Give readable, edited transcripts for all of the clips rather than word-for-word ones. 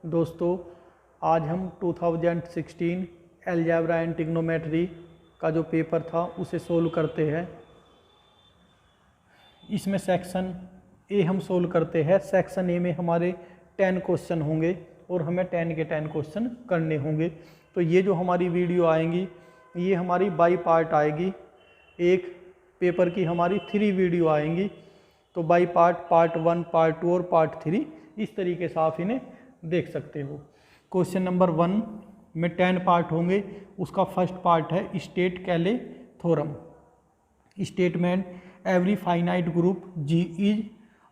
दोस्तों, आज हम 2016 अलजेब्रा एंड ट्रिग्नोमेट्री का जो पेपर था उसे सोल्व करते हैं। इसमें सेक्शन ए हम सोल्व करते हैं। सेक्शन ए में हमारे 10 क्वेश्चन होंगे और हमें 10 के 10 क्वेश्चन करने होंगे। तो ये जो हमारी वीडियो आएंगी ये हमारी बाई पार्ट आएगी। एक पेपर की हमारी 3 वीडियो आएंगी। तो बाई पार्ट 1, पार्ट 2 और पार्ट 3 इस तरीके से आप इन्हें देख सकते हो। क्वेश्चन नंबर 1 में 10 पार्ट होंगे। उसका फर्स्ट पार्ट है state Cayley theorem. Statement every finite group G is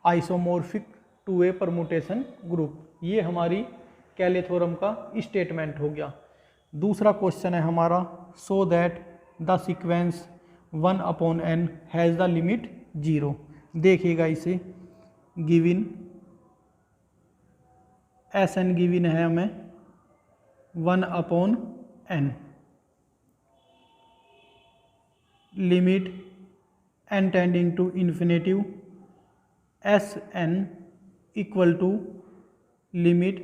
isomorphic to a permutation group. ये हमारी कैले थ्योरम का स्टेटमेंट हो गया। दूसरा क्वेश्चन है हमारा so that the sequence 1/n has the limit 0। देखिएगा इसे, गिविन Sn गिविन है हमें 1/n, limit n tending to infinity Sn equal to limit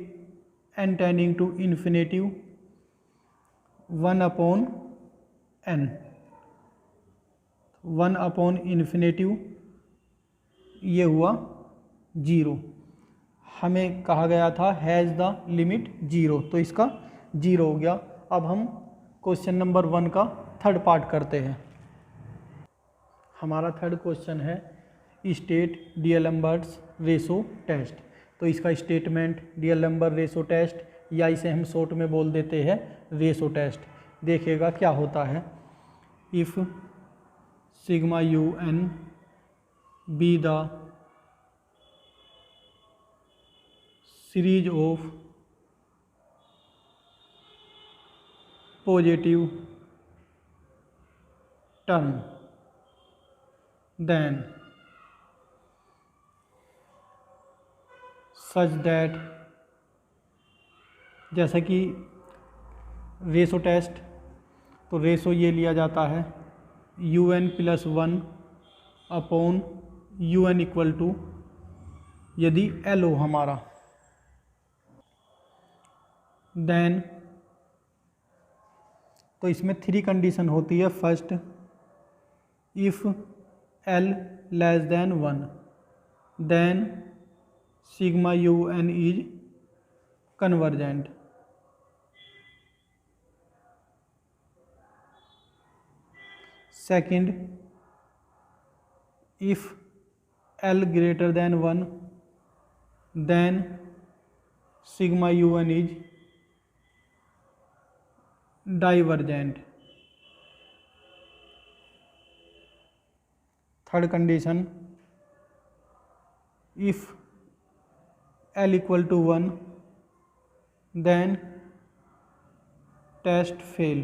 n tending to infinity 1/n। 1/इन्फिनेटिव ये हुआ 0। हमें कहा गया था हैज़ द लिमिट 0, तो इसका 0 हो गया। अब हम क्वेश्चन नंबर 1 का थर्ड पार्ट करते हैं। हमारा थर्ड क्वेश्चन है स्टेट डिएलेम्बर्ट्स रेशो टेस्ट। तो इसका स्टेटमेंट डिएलेम्बर्ट रेशो टेस्ट, या इसे हम शॉर्ट में बोल देते हैं रेशो टेस्ट। देखिएगा क्या होता है। If sigma UN be the series of positive term then such that, जैसा कि रेशो टेस्ट, तो रेशो ये लिया जाता है UN + 1/UN इक्वल टू, यदि L हो हमारा, देन, तो इसमें 3 कंडीशन होती है। First, if L < 1 then sigma UN is convergent. Second, if L < 1 then sigma UN is divergent. Third condition, if L = 1 then test fail.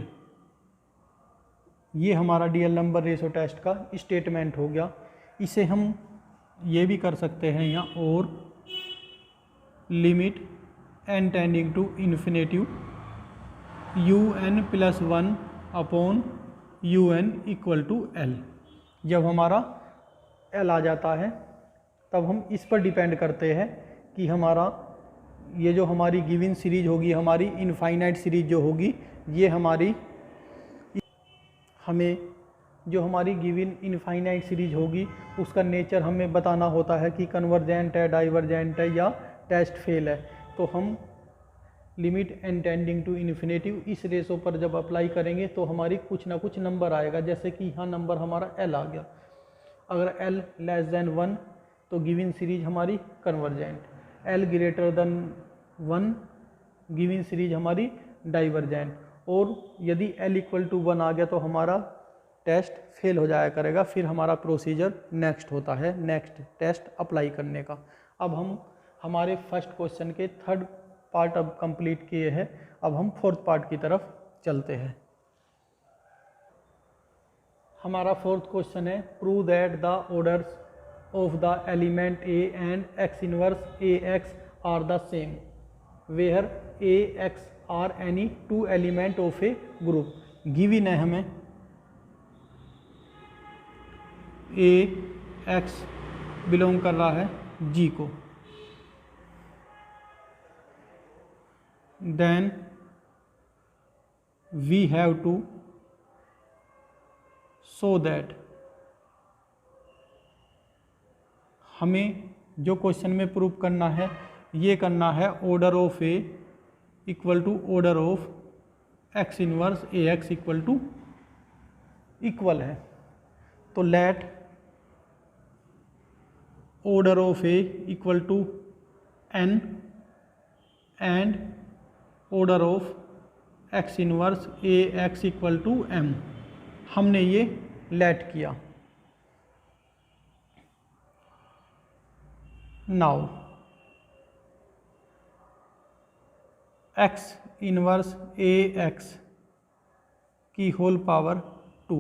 ये हमारा डिएलेम्बर्ट रेशो टेस्ट का स्टेटमेंट हो गया। इसे हम ये भी कर सकते हैं यहाँ, और limit n tending to infinity UN + 1/UN equal to L। जब हमारा L आ जाता है तब हम इस पर डिपेंड करते हैं कि हमारा ये जो हमारी गिवन सीरीज होगी, हमारी इनफाइनाइट सीरीज जो होगी, ये हमारी हमें जो हमारी गिवन इनफाइनाइट सीरीज होगी उसका नेचर हमें बताना होता है कि कन्वर्जेंट है, डाइवर्जेंट है या टेस्ट फेल है। तो हम limit n tending to infinity इस रेशो पर जब अप्लाई करेंगे तो हमारी कुछ ना कुछ नंबर आएगा। जैसे कि यहाँ नंबर हमारा L आ गया। अगर L < 1 तो गिवन सीरीज हमारी कन्वर्जेंट, L < 1 गिवन सीरीज हमारी डाइवर्जेंट, और यदि L = 1 आ गया तो हमारा टेस्ट फेल हो जाया करेगा। फिर हमारा प्रोसीजर नेक्स्ट होता है, नेक्स्ट टेस्ट अप्लाई करने का। अब हम हमारे फर्स्ट क्वेश्चन के थर्ड पार्ट अब कंप्लीट किए हैं। अब हम फोर्थ पार्ट की तरफ चलते हैं। हमारा फोर्थ क्वेश्चन है prove that the orders of the element A and X inverse AX are the same where AX are any 2 element of a group. Given है हमें AX बिलोंग कर रहा है G को। then we have to show that, हमें जो question में prove करना है ये करना है order of a equal to order of x inverse A x equal to equal है। तो let order of a equal to n and order of x inverse A x equal to m. हमने ये let किया। Now x inverse ए x की whole power 2,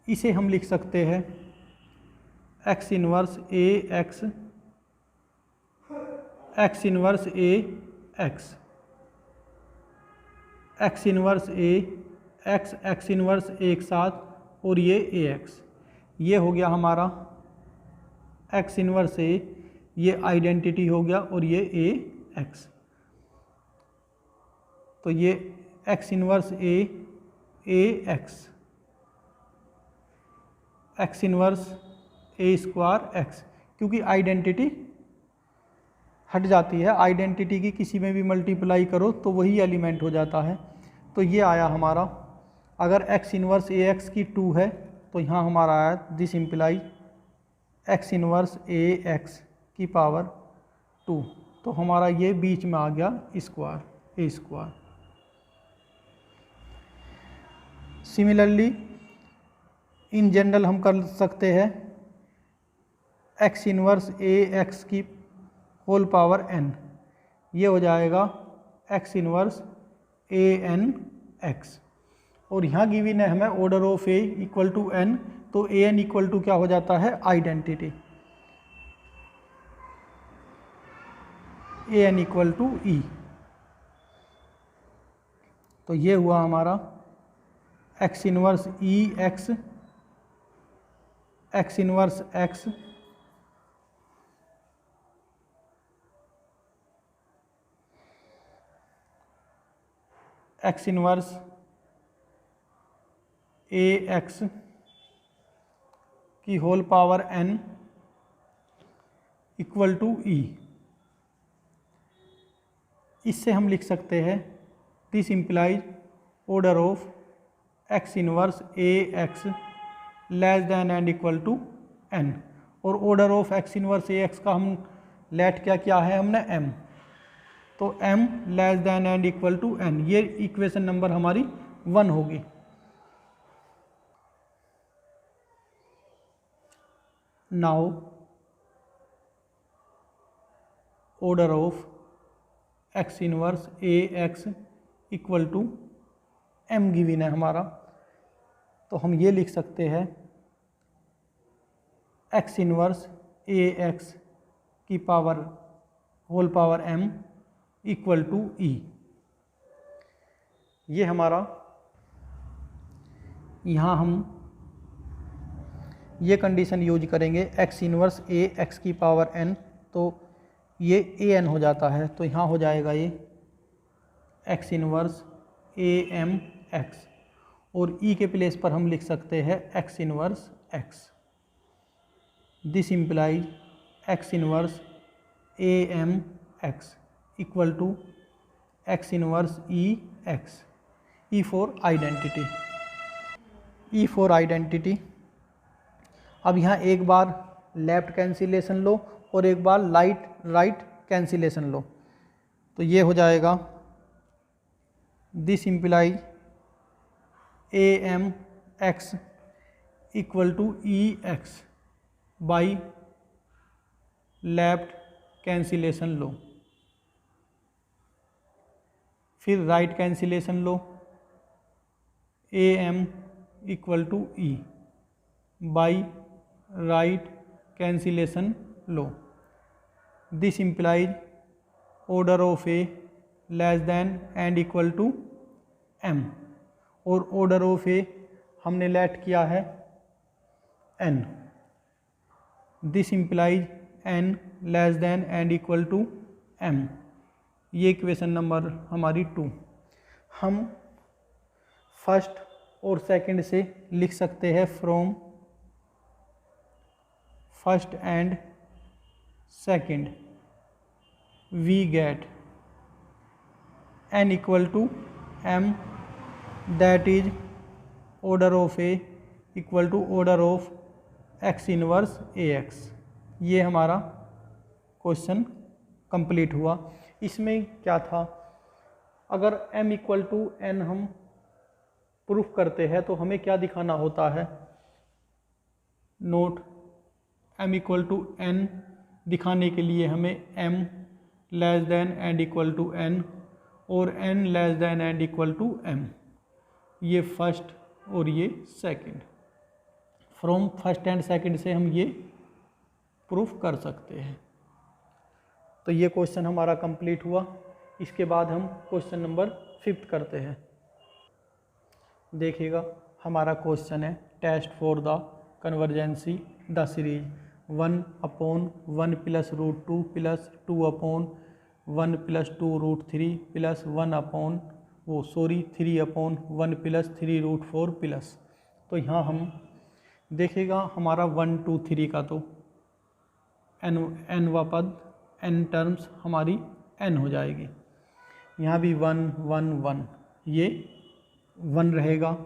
इसे हम लिख सकते हैं एक्स इनवर्स ए एक्स, एक्स इनवर्स ए एक्स, एक्स इनवर्स ए x, x inverse एक साथ और ये ए एक्स। ये हो गया हमारा एक्स इनवर्स ए, ये आइडेंटिटी हो गया और ये ए एक्स। तो ये एक्स इनवर्स ए एक्स, एक्स इनवर्स ए स्क्वायर एक्स, क्योंकि आइडेंटिटी हट जाती है, आइडेंटिटी की किसी में भी मल्टीप्लाई करो तो वही एलिमेंट हो जाता है। तो ये आया हमारा, अगर एक्स इनवर्स ए एक्स की 2 है तो यहाँ हमारा आया this imply x inverse A x की पावर 2। तो हमारा ये बीच में आ गया square a square. Similarly in general हम कर सकते हैं एक्स इनवर्स ए एक्स की होल पावर n, ये हो जाएगा x inverse a n x. और यहाँ गिवन है हमें order of a equal to n, तो ए एन इक्वल टू क्या हो जाता है identity, A N equal to E. तो ये हुआ हमारा एक्स इनवर्स ई X, x inverse X, x inverse ए एक्स की whole power n equal to E. इससे हम लिख सकते हैं this implies order of x inverse A X less than and equal to n। और order of x inverse A X का हम let क्या है हमने m, तो m less than and equal to n। ये इक्वेशन नंबर हमारी 1 होगी। Now order of x inverse A x equal to m given है हमारा, तो हम ये लिख सकते हैं एक्स इनवर्स ए एक्स की power whole power m equal to e. ये हमारा, यहाँ हम ये कंडीशन यूज करेंगे एक्स इनवर्स ए एक्स की पावर n, तो ये ए एन हो जाता है। तो यहाँ हो जाएगा ये x inverse a m x, और ई के प्लेस पर हम लिख सकते हैं x inverse x. This implies x inverse a m x equal to x inverse E x. E for identity, e for identity. अब यहाँ एक बार लेफ्ट कैंसिलेशन लो और एक बार राइट कैंसिलेशन लो, तो ये हो जाएगा this implies a m x equal to e x by left cancellation लो। फिर राइट कैंसिलेशन लो, a m equal to e by right cancellation लो। This implies order of a less than and equal to m, और order of a हमने let किया है n। This implies n less than and equal to m। ये equation number हमारी 2। हम first और second से लिख सकते हैं from first and second we get n equal to m that is order of a equal to order of x inverse ax। ये हमारा क्वेश्चन कंप्लीट हुआ। इसमें क्या था, अगर m इक्वल टू n हम प्रूफ करते हैं तो हमें क्या दिखाना होता है, note m equal to n दिखाने के लिए हमें m less than and equal to n और n less than and equal to m, ये फर्स्ट और ये second. From first and second से हम ये प्रूफ कर सकते हैं। तो ये क्वेश्चन हमारा कंप्लीट हुआ। इसके बाद हम क्वेश्चन नंबर 5 करते हैं। देखिएगा, हमारा क्वेश्चन है test for the convergency the series 1/1 plus root 2 plus 2/1 plus 2 root 3 plus 3/1 plus 3 root 4 plus. तो यहाँ हम देखेगा हमारा 1 2 3 का तो n वा पद n टर्म्स हमारी n हो जाएगी। यहाँ भी 1 1 1 ये 1 रहेगा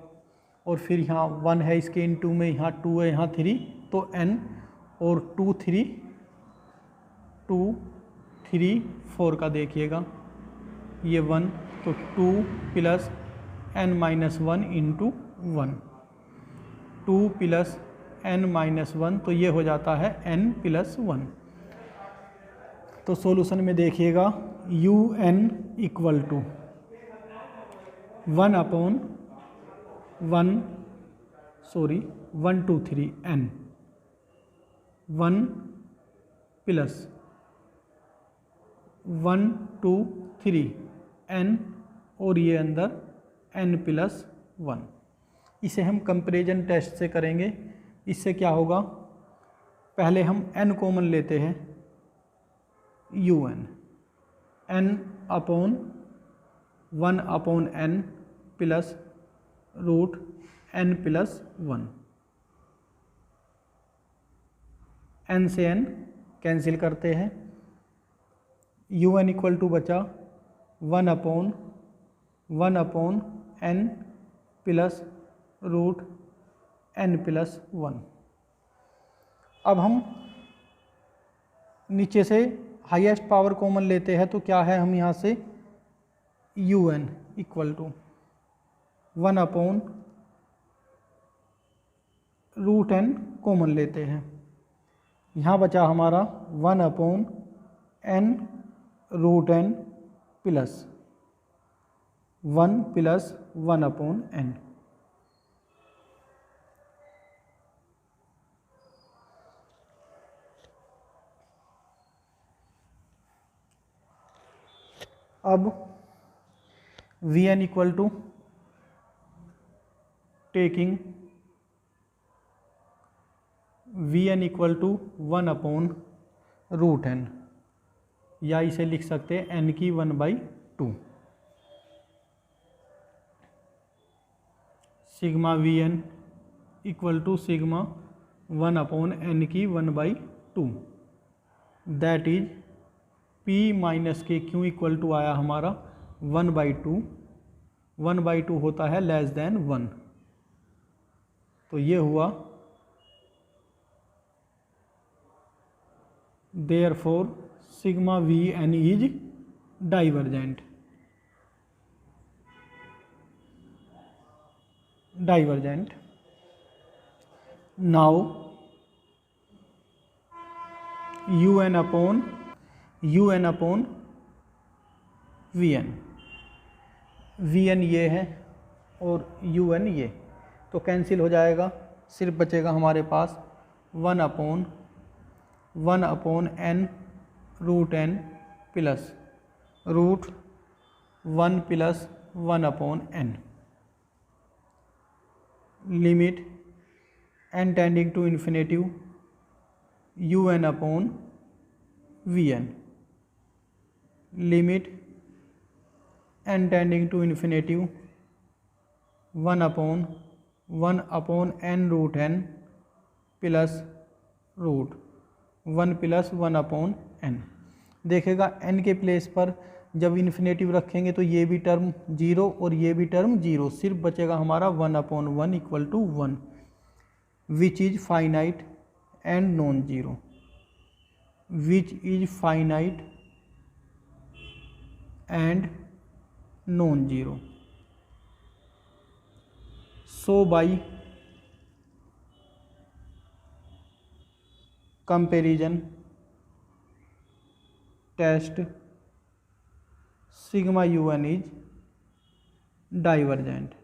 और फिर यहाँ 1 है इसके इनटू में, यहाँ 2 है, यहाँ 3, तो n और 2 3 4 का देखिएगा ये 1, तो 2 plus n minus 1 into 1, 2 plus n minus 1, तो ये हो जाता है n प्लस 1। तो सॉल्यूशन में देखिएगा un equal to 1 2 3 n 1 plus 1 2 3 n और ये अंदर n प्लस 1। इसे हम कंपैरिजन टेस्ट से करेंगे। इससे क्या होगा, पहले हम n कॉमन लेते हैं, un n upon 1/n plus root n plus 1, n से n कैंसिल करते हैं, un इक्वल टू बचा 1/n plus root n plus 1। अब हम नीचे से हाईएस्ट पावर कॉमन लेते हैं, तो क्या है, हम यहाँ से un equal to 1/√n common लेते हैं। यहाँ बचा हमारा 1/n√n प्लस 1 प्लस 1/n। अब Vn equal to taking Vn equal to 1/√n, या इसे लिख सकते हैं n की 1/2 sigma Vn equal to sigma 1/n की 1/2 दैट इज P माइनस के क्यू इक्वल टू आया हमारा 1/2। 1/2 होता है लेस देन 1, तो ये हुआ therefore sigma Vn is divergent. Now un upon Vn ये है और un ये, तो कैंसिल हो जाएगा, सिर्फ बचेगा हमारे पास 1/n√n plus root 1 plus 1/n limit n tending to infinity un upon Vn limit n tending to infinity 1/1 n root n plus root 1 plus 1/n। देखेगा n के प्लेस पर जब इन्फिनेटिव रखेंगे तो ये भी टर्म 0 और ये भी टर्म 0, सिर्फ बचेगा हमारा 1/1 equal to 1 which is finite and non zero, which is finite and non zero. So by comparison test sigma un is divergent.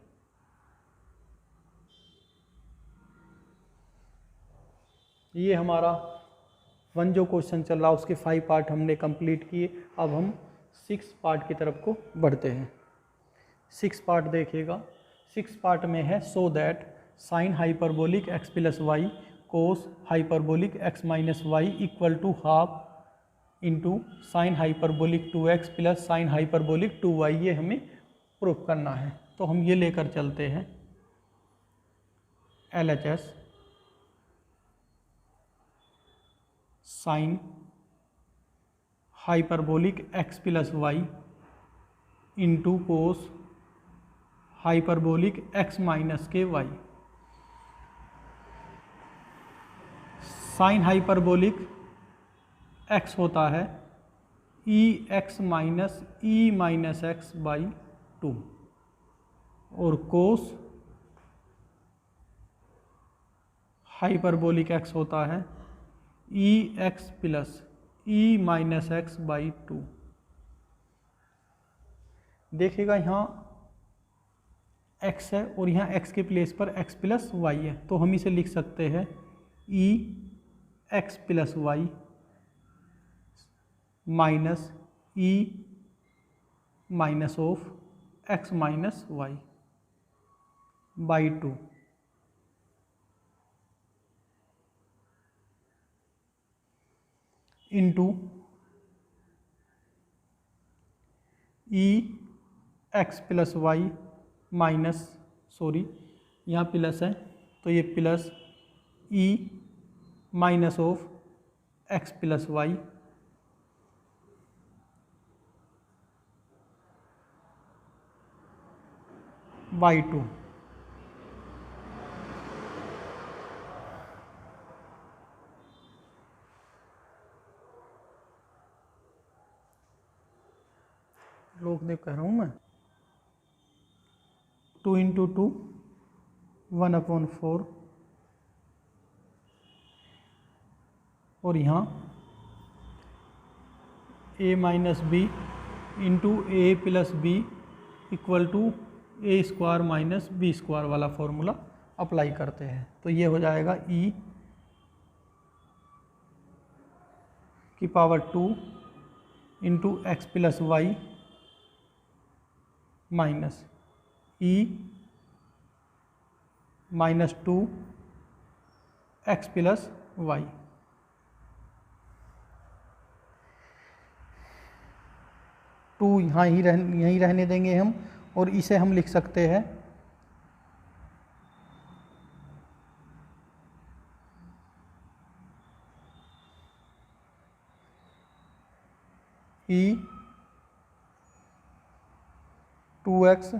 ये हमारा 1 जो क्वेश्चन चल रहा है उसके 5 पार्ट हमने कंप्लीट किए। अब हम 6 पार्ट की तरफ को बढ़ते हैं। 6 पार्ट देखिएगा। 6 पार्ट में है so that sine hyperbolic x plus y cos hyperbolic x minus y equal to half into sine hyperbolic 2x plus sine hyperbolic 2y, ये हमें प्रूफ करना है। तो हम ये लेकर चलते हैं LHS sine hyperbolic x plus y into cos hyperbolic x minus के वाई। साइन हाइपरबोलिक x होता है e x minus x by 2 और कोस हाइपरबोलिक x होता है e x plus e minus x by 2। देखिएगा यहाँ x है और यहाँ x के प्लेस पर x प्लस वाई है, तो हम इसे लिख सकते हैं e x plus y minus e minus of x minus y by 2 into e x plus y minus, sorry यहाँ प्लस है तो ये plus e minus of x plus y by 2। लोग देख कह रहा हूँ मैं 2 इंटू 2 1/4 और यहाँ a minus b into a plus b equal to a square minus b square वाला फॉर्मूला अप्लाई करते हैं। तो ये हो जाएगा e की power 2 into x plus y minus e minus 2 x plus y. टू यहीं रहने देंगे हम और इसे हम लिख सकते हैं ई 2x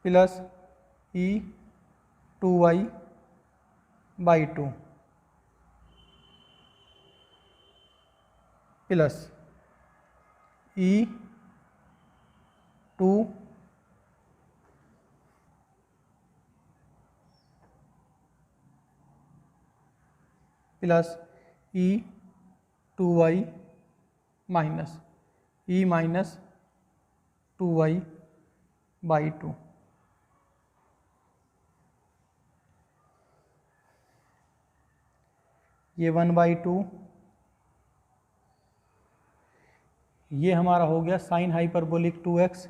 plus E 2y by 2 plus E 2 plus E 2y minus e minus 2y by 2। ये 1/2, ये हमारा हो गया साइन हाइपरबोलिक 2x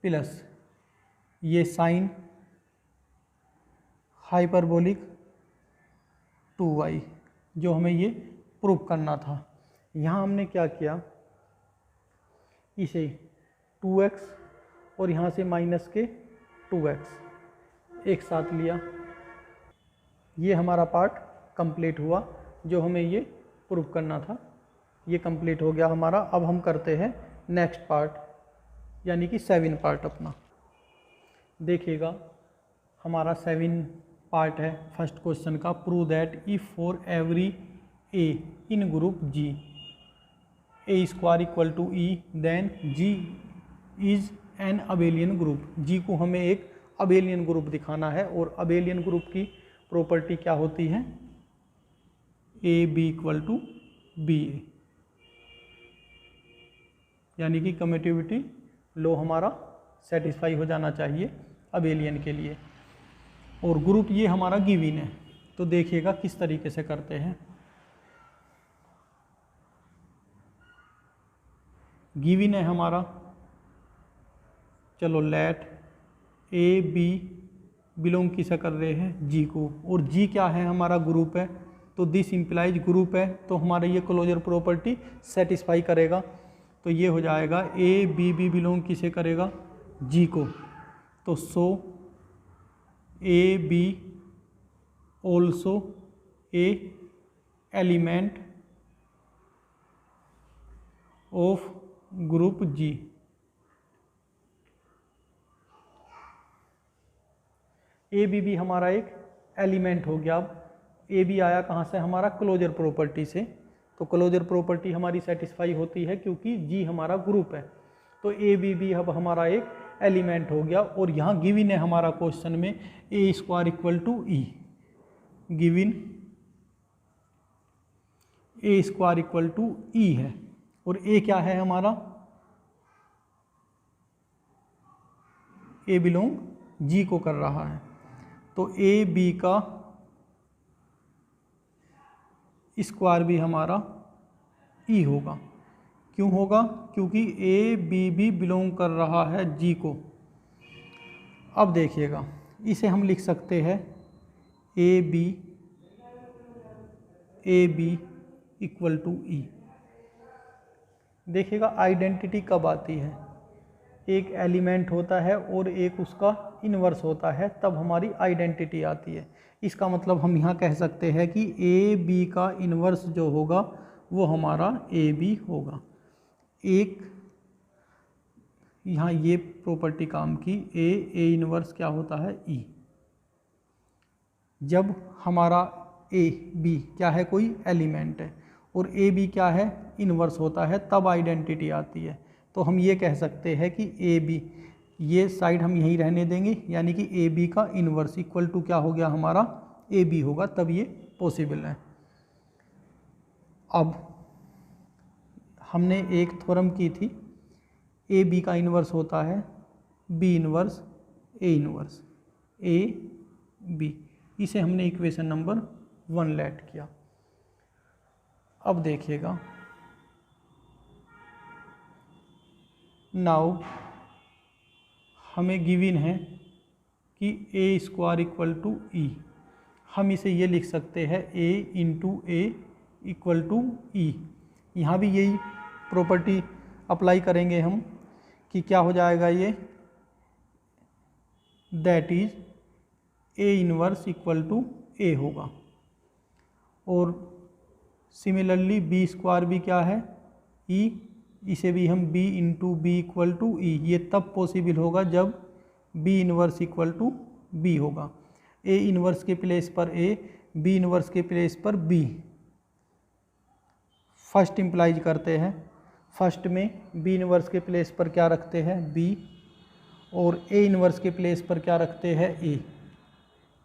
प्लस ये साइन हाइपरबोलिक 2y, जो हमें ये प्रूव करना था। यहाँ हमने क्या किया, इसे 2x और यहाँ से माइनस के 2x एक साथ लिया। ये हमारा पार्ट कंप्लीट हुआ, जो हमें ये प्रूव करना था, ये कंप्लीट हो गया हमारा। अब हम करते हैं नेक्स्ट पार्ट, यानी कि 7 पार्ट अपना। देखिएगा हमारा 7 पार्ट है फर्स्ट क्वेश्चन का। Prove that if for every a in group G a square equal to e then G is an abelian group. G को हमें एक अबेलियन ग्रुप दिखाना है, और अबेलियन ग्रुप की प्रॉपर्टी क्या होती है, a b equal to b a, यानी कि कम्यूटेटिविटी लॉ हमारा सेटिस्फाई हो जाना चाहिए अबेलियन के लिए। और ग्रुप ये हमारा गिवन है, तो देखिएगा किस तरीके से करते हैं। गिवन है हमारा, चलो लेट ए बी बिलोंग किसे कर रहे हैं, जी को, और जी क्या है, हमारा ग्रुप है, तो दिस इम्प्लाइज ग्रुप है, तो हमारा ये क्लोजर प्रॉपर्टी सेटिस्फाई करेगा। तो ये हो जाएगा ए बी बी बिलोंग किसे करेगा, जी को, तो so a b also a element of group G. A b भी हमारा एक एलिमेंट हो गया। अब ए बी आया कहाँ से, हमारा क्लोजर प्रॉपर्टी से, तो क्लोजर प्रॉपर्टी हमारी सेटिस्फाई होती है क्योंकि जी हमारा ग्रुप है, तो ए बी भी अब हमारा एक एलिमेंट हो गया। और यहाँ गिवन है हमारा क्वेश्चन में a square equal to e, given a square equal to e है, और ए क्या है हमारा, ए बिलोंग जी को कर रहा है, तो ए बी का स्क्वायर भी हमारा ई होगा। क्यों होगा, क्योंकि ए बी भी बिलोंग कर रहा है जी को। अब देखिएगा इसे हम लिख सकते हैं ए बी इक्वल टू ई। देखिएगा आइडेंटिटी कब आती है, एक एलिमेंट होता है और एक उसका इन्वर्स होता है, तब हमारी आइडेंटिटी आती है। इसका मतलब हम यहाँ कह सकते हैं कि ए बी का इन्वर्स जो होगा वो हमारा ए बी होगा। एक यहाँ ये प्रॉपर्टी काम की, ए इन्वर्स क्या होता है, ई। जब हमारा ए बी क्या है, कोई एलिमेंट है, और ए बी क्या है, इन्वर्स होता है, तब आइडेंटिटी आती है। तो हम ये कह सकते हैं कि ए बी, ये साइड हम यहीं रहने देंगे, यानी कि ए बी का इन्वर्स इक्वल टू क्या हो गया हमारा, ए बी होगा, तब ये पॉसिबल है। अब हमने एक थ्योरम की थी, ए बी का इन्वर्स होता है b inverse a inverse a b, इसे हमने इक्वेशन नंबर 1 लेट किया। अब देखिएगा नाउ हमें गिवन है कि ए स्क्वायर इक्वल टू ई, हम इसे ये लिख सकते हैं ए इंटू ए इक्वल टू ई। यहाँ भी यही प्रॉपर्टी अप्लाई करेंगे हम कि क्या हो जाएगा ये, that is a inverse equal to a होगा। और सिमिलरली बी स्क्वायर भी क्या है, ई, इसे भी हम b into b equal to e, ये तब पॉसिबल होगा जब b inverse equal to b होगा। a इनवर्स के प्लेस पर a, b इनवर्स के प्लेस पर b, फर्स्ट इम्प्लाइज करते हैं। फर्स्ट में b इनवर्स के प्लेस पर क्या रखते हैं, b, और a इनवर्स के प्लेस पर क्या रखते हैं, a,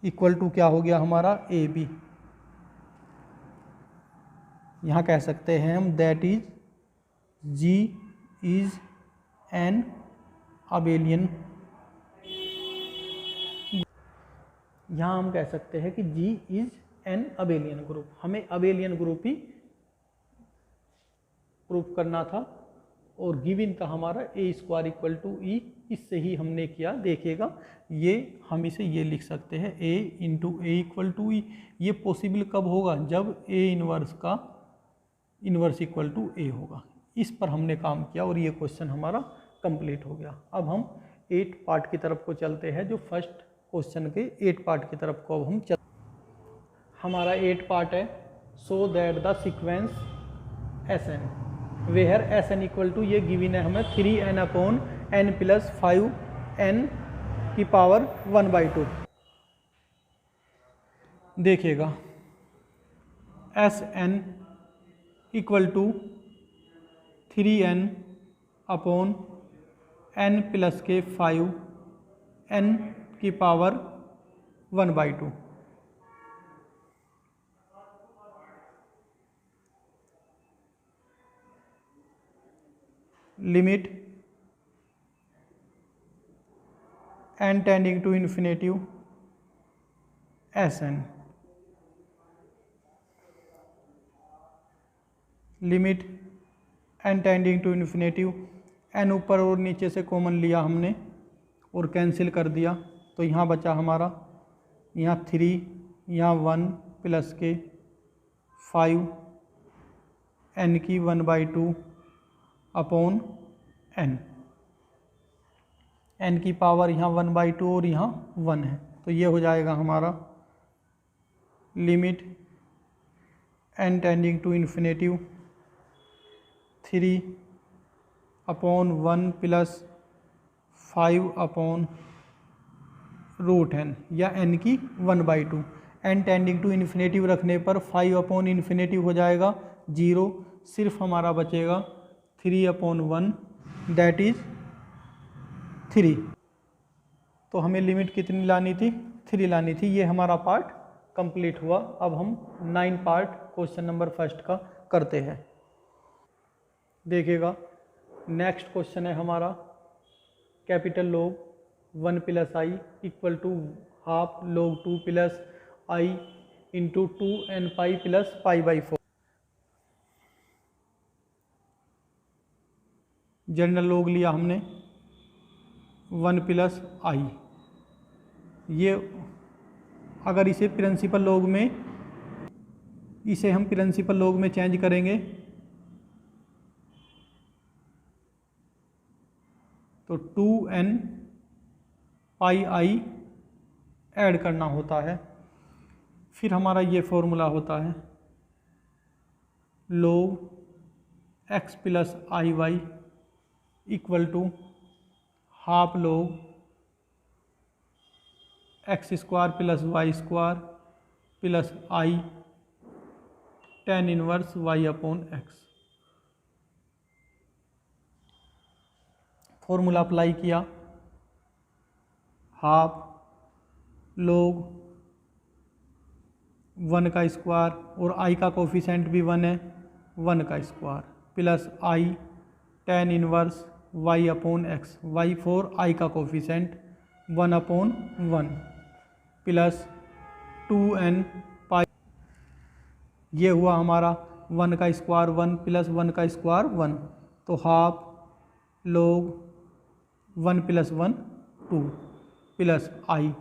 इक्वल टू क्या हो गया हमारा ए बी। यहाँ कह सकते हैं हम that is G is an abelian, यहाँ हम कह सकते हैं कि G is an abelian group. हमें अबेलियन ग्रुप ही प्रूफ करना था, और गिवन था हमारा ए स्क्वायर इक्वल टू ई, इससे ही हमने किया। देखिएगा ये हम इसे ये लिख सकते हैं ए into A equal to e. ये पॉसिबल कब होगा? जब ए इनवर्स का इनवर्स इक्वल टू ए होगा। इस पर हमने काम किया और ये क्वेश्चन हमारा कंप्लीट हो गया। अब हम 8 पार्ट की तरफ को चलते हैं, जो फर्स्ट क्वेश्चन के 8 पार्ट की तरफ को अब हम चल। हमारा 8 पार्ट है, so that the sequence s n where s N equal to, ये गिवन है हमें 3n upon n plus 5n की पावर 1/2। देखिएगा S N equal to 3n upon n plus के 5n की power 1/2। Limit n tending to infinity Sn, limit n tending to infinity, n ऊपर और नीचे से कॉमन लिया हमने और कैंसिल कर दिया, तो यहाँ बचा हमारा, यहाँ 3, यहाँ 1 प्लस के 5 n की 1/2 अपॉन n की पावर यहाँ 1/2 और यहाँ 1 है, तो ये हो जाएगा हमारा limit n tending to infinity 3 upon 1 plus 5 upon √n, या n की 1/2। n टेंडिंग टू इन्फिनेटिव रखने पर 5 अपॉन इन्फिनेटिव हो जाएगा 0, सिर्फ हमारा बचेगा 3 अपॉन 1 दैट इज 3। तो हमें लिमिट कितनी लानी थी? 3 लानी थी। ये हमारा पार्ट कंप्लीट हुआ। अब हम 9 पार्ट क्वेश्चन नंबर फर्स्ट का करते हैं। देखिएगा नेक्स्ट क्वेश्चन है हमारा, capital log 1 plus i equal to half log 2 plus i into 2n pi plus π/4। General log लिया हमने 1 प्लस आई। ये अगर इसे प्रिंसिपल लॉग में, इसे हम प्रिंसिपल लॉग में चेंज करेंगे तो 2n पाई आई ऐड करना होता है। फिर हमारा ये फॉर्मूला होता है log x plus I Y equal to half log x square plus Y square plus I tan inverse y upon x। Formula apply किया, हाफ log 1 का स्क्वायर और i का कोफिशेंट भी 1 है, 1 का square plus I tan inverse y upon x, y for i का coefficient 1 upon 1 plus 2n पाई। ये हुआ हमारा 1 का स्क्वायर 1 प्लस 1 का स्क्वायर 1, तो half log 1 plus 1 2 plus I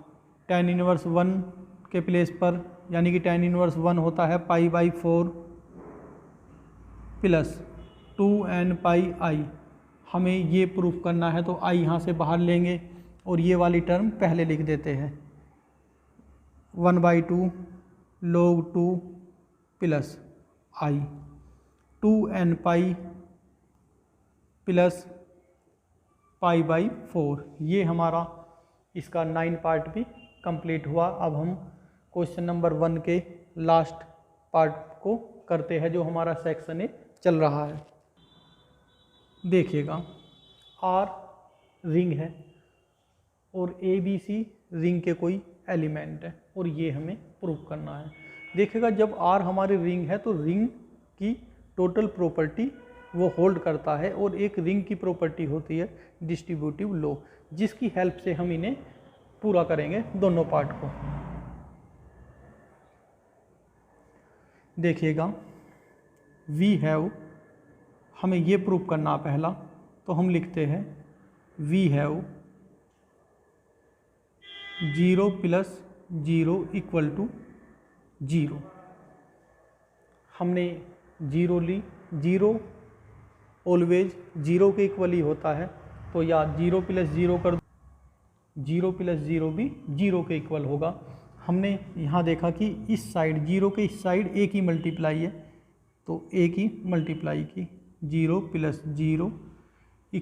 tan inverse 1 के प्लेस पर, यानी कि tan इनवर्स 1 होता है π/4 प्लस 2n पाई आई। हमें ये प्रूफ करना है तो आई यहाँ से बाहर लेंगे और ये वाली टर्म पहले लिख देते हैं 1/2 log 2 प्लस आई 2n पाई प्लस π/4। ये हमारा इसका 9 पार्ट भी कंप्लीट हुआ। अब हम क्वेश्चन नंबर 1 के लास्ट पार्ट को करते हैं, जो हमारा सेक्शन ए चल रहा है। देखिएगा आर रिंग है और ए बी सी रिंग के कोई एलिमेंट है और ये हमें प्रूव करना है। देखिएगा जब आर हमारी रिंग है तो रिंग की टोटल प्रॉपर्टी वो होल्ड करता है, और एक रिंग की प्रॉपर्टी होती है डिस्ट्रीब्यूटिव लॉ, जिसकी हेल्प से हम इन्हें पूरा करेंगे दोनों पार्ट को। देखिएगा वी हैव, हमें ये प्रूव करना पहला तो हम लिखते हैं वी हैव 0 + 0 = 0। हमने 0 ली, 0 ऑलवेज 0 के इक्वल ही होता है, तो या 0 + 0 कर, 0 + 0 भी 0 के इक्वल होगा। हमने यहाँ देखा कि इस साइड 0 के इस साइड a की मल्टीप्लाई है, तो a की मल्टीप्लाई की 0 + 0 =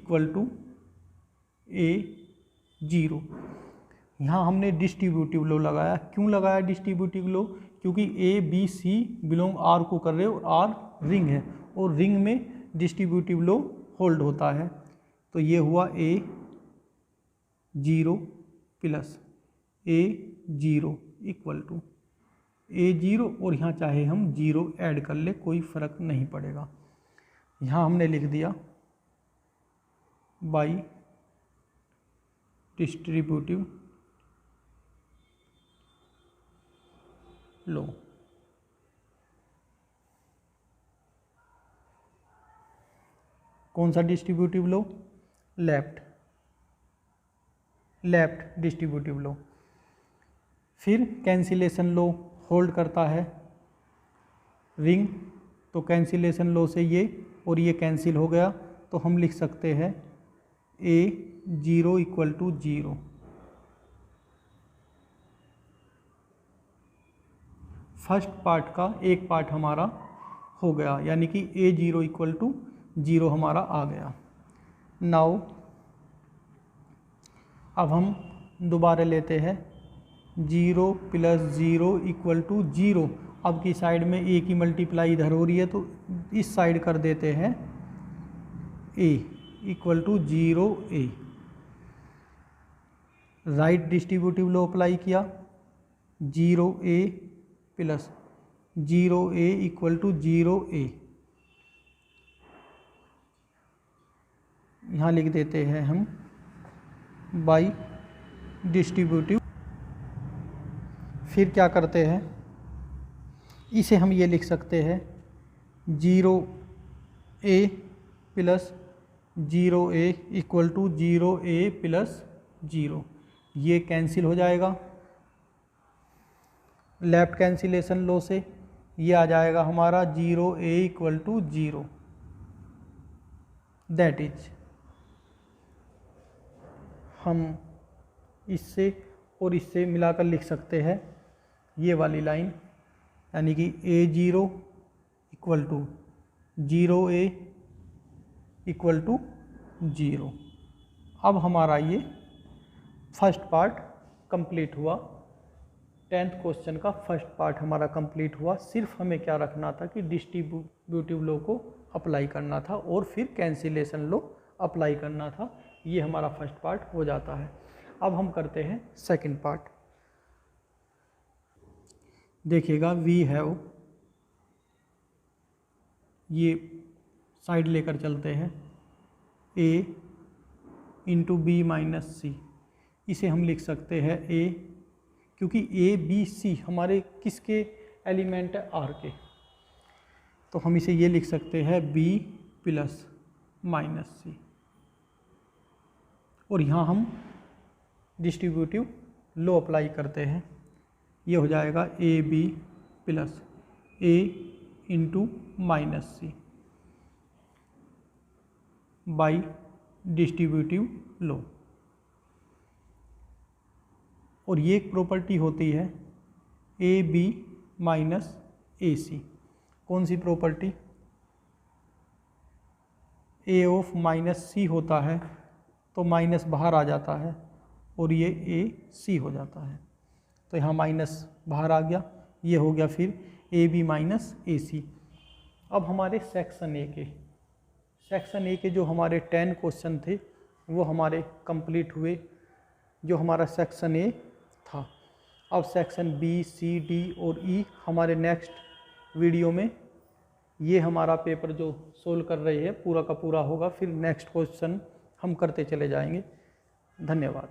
a 0। यहाँ हमने डिस्ट्रीब्यूटिव लॉ लगाया। क्यों लगाया डिस्ट्रीब्यूटिव लॉ? क्योंकि A B C belong R को कर रहे हो, आर रिंग है और रिंग में डिस्ट्रीब्यूटिव लॉ होल्ड होता है। तो ये हुआ a 0 + a 0 = a 0, और यहाँ चाहे हम 0 ऐड कर ले, कोई फ़र्क नहीं पड़ेगा। यहाँ हमने लिख दिया बाई डिस्ट्रीब्यूटिव लॉ। कौन सा distributive law? Left distributive law. फिर कैंसिलेशन लॉ होल्ड करता है रिंग, तो कैंसिलेशन लॉ से ये और ये कैंसिल हो गया, तो हम लिख सकते हैं a 0 = 0। फर्स्ट पार्ट का एक पार्ट हमारा हो गया, यानी कि a 0 = 0 हमारा आ गया। नाउ अब हम दोबारा लेते हैं 0 + 0 = 0। अब की साइड में a की मल्टीप्लाई इधर हो रही है, तो इस साइड कर देते हैं a = 0a। Right distributive law apply किया, 0a + 0a = 0a। यहाँ लिख देते हैं हम बाई डिस्ट्रीब्यूटिव। फिर क्या करते हैं, इसे हम ये लिख सकते हैं 0a + 0a = 0a + 0। ये कैंसिल हो जाएगा लेफ्ट कैंसिलेशन लॉ से। ये आ जाएगा हमारा 0a = 0। दैट इज, हम इससे और इससे मिलाकर लिख सकते हैं ये वाली लाइन, यानी कि a 0 = 0a = 0। अब हमारा ये फर्स्ट पार्ट कंप्लीट हुआ। 10th क्वेश्चन का फर्स्ट पार्ट हमारा कंप्लीट हुआ। सिर्फ हमें क्या रखना था कि डिस्ट्रीब्यूटिव लॉ को अप्लाई करना था और फिर कैंसिलेशन लॉ अप्लाई करना था। ये हमारा फर्स्ट पार्ट हो जाता है। अब हम करते हैं सेकंड पार्ट। देखिएगा वी हैव, ये साइड लेकर चलते हैं, a × b - c। इसे हम लिख सकते हैं a, क्योंकि a b c हमारे किसके एलिमेंट है? r के, तो हम इसे ये लिख सकते हैं b + c। और यहाँ हम डिस्ट्रीब्यूटिव लॉ अप्लाई करते हैं। ये हो जाएगा a b + a × -c by distributive law. और ये एक प्रॉपर्टी होती है a b - ac। कौन सी प्रॉपर्टी? a ऑफ -c होता है, तो माइनस बाहर आ जाता है और ये a c हो जाता है, तो यहाँ माइनस बाहर आ गया। ये हो गया फिर a b - ac। अब हमारे सेक्शन ए के जो हमारे 10 क्वेश्चन थे वो हमारे कंप्लीट हुए, जो हमारा सेक्शन ए था। अब सेक्शन बी सी डी और ई हमारे नेक्स्ट वीडियो में ये हमारा पेपर जो सोल्व कर रहे हैं पूरा का पूरा होगा। फिर नेक्स्ट क्वेश्चन हम करते चले जाएंगे। धन्यवाद।